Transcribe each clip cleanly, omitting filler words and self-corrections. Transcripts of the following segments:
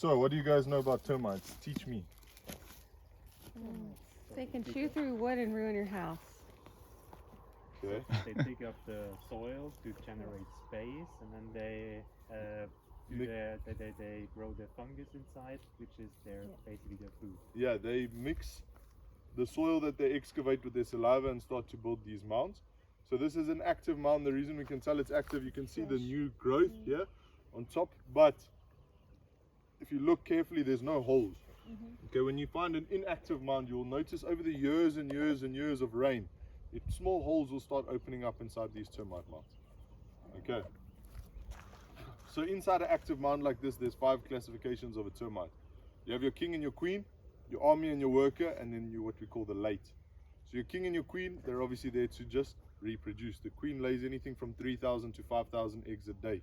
So, what do you guys know about termites? Teach me. They can chew through wood and ruin your house. Okay. They dig up the soil to generate space, and then they they grow the fungus inside, which is basically their food. Yeah, they mix the soil that they excavate with their saliva and start to build these mounds. So this is an active mound. The reason we can tell it's active, you can see the new growth here on top, but if you look carefully, there's no holes. Okay, when you find an inactive mound, you'll notice over the years and years and years of rain, small holes will start opening up inside these termite mounds. Okay, so inside an active mound like this, there's 5 classifications of a termite. You have your king and your queen, your army and your worker, and then what we call the late. So your king and your queen, they're obviously there to just reproduce. The queen lays anything from 3,000 to 5,000 eggs a day.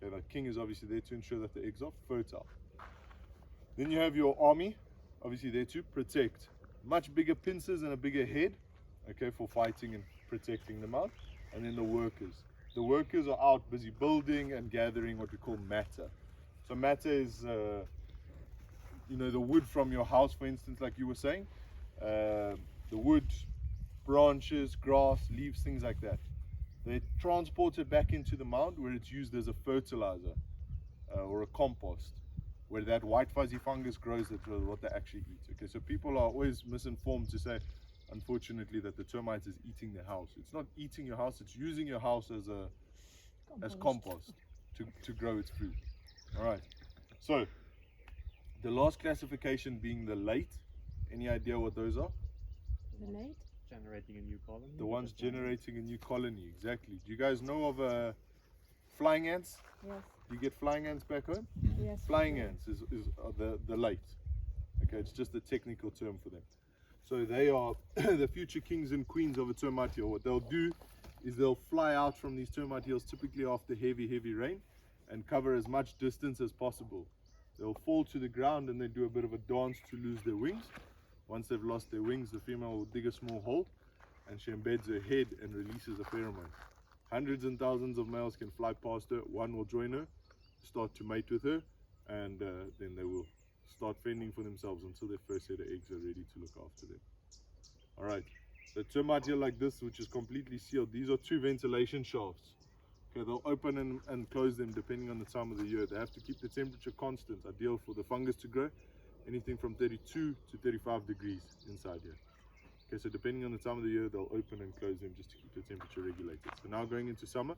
Okay, the king is obviously there to ensure that the eggs are fertile. Then you have your army, obviously there to protect. Much bigger pincers and a bigger head, okay, for fighting and protecting them out. And then the workers. The workers are out busy building and gathering what we call matter. So matter is, you know, the wood from your house, for instance, like you were saying. The wood, branches, grass, leaves, things like that. They transport it back into the mound where it's used as a fertilizer or a compost, where that white fuzzy fungus grows. That's what they actually eat. Okay, so people are always misinformed to say, unfortunately, that the termite is eating the house. It's not eating your house, it's using your house as compost to grow its food. All right, so the last classification being the late. Any idea what those are? The late? Generating a new colony. The ones generating a new colony, exactly. Do you guys know of flying ants? Yes. Do you get flying ants back home? Yes. Flying ants is the late. Okay, it's just a technical term for them. So they are the future kings and queens of a termite hill. What they'll do is they'll fly out from these termite hills, typically after heavy rain, and cover as much distance as possible. They'll fall to the ground and they do a bit of a dance to lose their wings. Once they've lost their wings, the female will dig a small hole and she embeds her head and releases a pheromone. Hundreds and thousands of males can fly past her. One will join her, start to mate with her, and then they will start fending for themselves until their first set of eggs are ready to look after them. All right, the termite hill like this, which is completely sealed, these are 2 ventilation shafts. Okay, they'll open and close them depending on the time of the year. They have to keep the temperature constant, ideal for the fungus to grow, anything from 32 to 35 degrees inside here. Okay, so depending on the time of the year, they'll open and close them just to keep the temperature regulated. So now going into summer,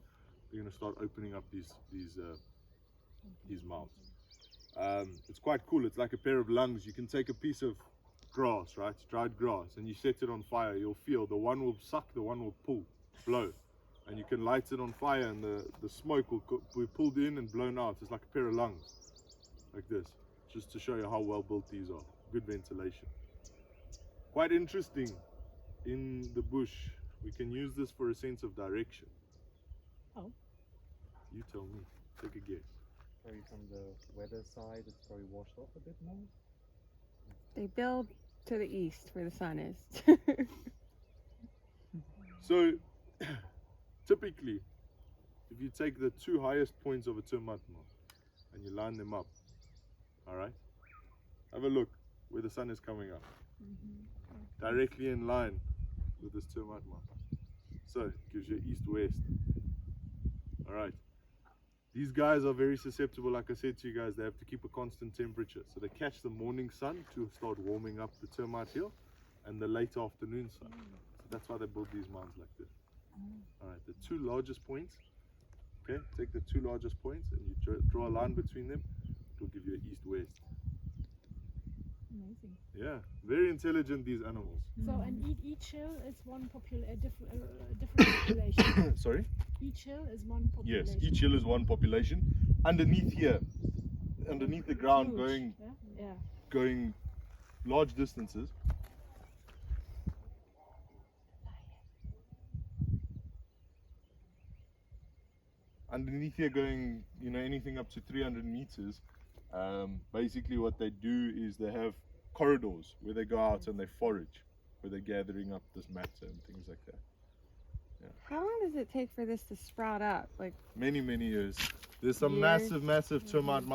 we're going to start opening up these mounds. It's quite cool. It's like a pair of lungs. You can take a piece of grass, right, dried grass, and you set it on fire. You'll feel the one will suck, the one will blow. And you can light it on fire and the smoke will be pulled in and blown out. It's like a pair of lungs, like this, just to show you how well built these are. Good ventilation. Quite interesting in the bush. We can use this for a sense of direction. Oh. You tell me. Take a guess. Probably from the weather side, it's probably washed off a bit more. They build to the east where the sun is. So, typically, if you take the 2 highest points of a termite mound and you line them up, all right, have a look where the sun is coming up, directly in line with this termite mound. So it gives you east-west. All right, these guys are very susceptible. Like I said to you guys, they have to keep a constant temperature, so they catch the morning sun to start warming up the termite hill and the late afternoon sun. So that's why they build these mounds like this. All right, the 2 largest points, okay, take the 2 largest points and you draw a line between them. It will give you an east-west. Amazing. Yeah, very intelligent, these animals. So, and each hill is one different population. Sorry? Each hill is one population. Yes, each hill is one population. Underneath here, underneath the ground, Huge. going large distances. Underneath here, going, you know, anything up to 300 meters. Basically, what they do is they have corridors where they go out and they forage, where they're gathering up this matter and things like that. Yeah. How long does it take for this to sprout up? Like Many years. There's some Years? massive termite